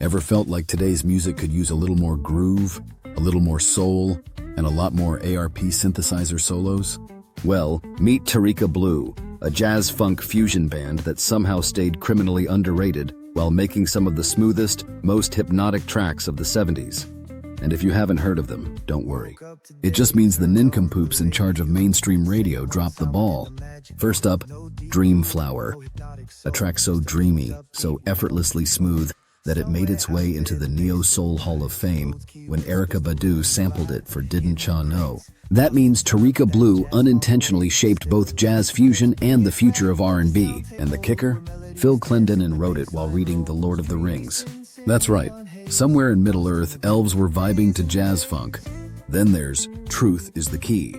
Ever felt like today's music could use a little more groove, a little more soul, and a lot more ARP synthesizer solos? Well, meet Tarika Blue, a jazz-funk fusion band that somehow stayed criminally underrated while making some of the smoothest, most hypnotic tracks of the 70s. And if you haven't heard of them, don't worry. It just means the nincompoops in charge of mainstream radio dropped the ball. First up, Dreamflower, a track so dreamy, so effortlessly smooth, that it made its way into the Neo-Soul Hall of Fame when Erykah Badu sampled it for Didn't Ya Know. That means Tarika Blue unintentionally shaped both jazz fusion and the future of R&B. And the kicker? Phil Clendenin wrote it while reading The Lord of the Rings. That's right. Somewhere in Middle-earth, elves were vibing to jazz funk. Then there's Truth is the Key.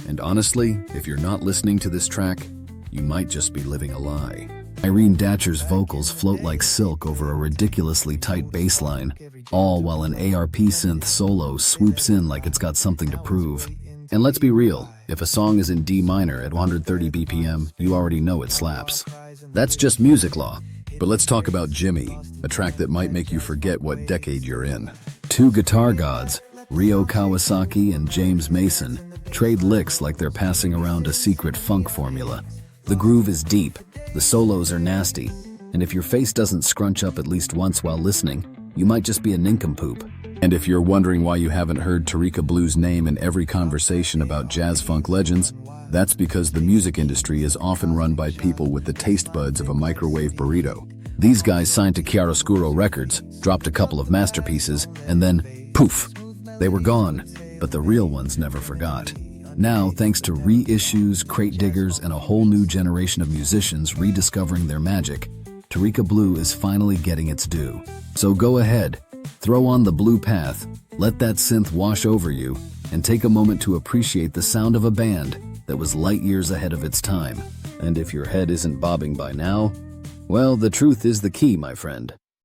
And honestly, if you're not listening to this track, you might just be living a lie. Irene Datcher's vocals float like silk over a ridiculously tight bass line, all while an ARP synth solo swoops in like it's got something to prove. And let's be real, if a song is in D minor at 130 BPM, you already know it slaps. That's just music law. But let's talk about Jimi, a track that might make you forget what decade you're in. Two guitar gods, Ryo Kawasaki and James Mason, trade licks like they're passing around a secret funk formula. The groove is deep, the solos are nasty, and if your face doesn't scrunch up at least once while listening, you might just be a nincompoop. And if you're wondering why you haven't heard Tarika Blue's name in every conversation about jazz funk legends, that's because the music industry is often run by people with the taste buds of a microwave burrito. These guys signed to Chiaroscuro Records, dropped a couple of masterpieces, and then, poof, they were gone. But the real ones never forgot. Now, thanks to reissues, crate diggers, and a whole new generation of musicians rediscovering their magic, Tarika Blue is finally getting its due. So go ahead, throw on the blue path, let that synth wash over you, and take a moment to appreciate the sound of a band that was light years ahead of its time. And if your head isn't bobbing by now, well, the truth is the key, my friend.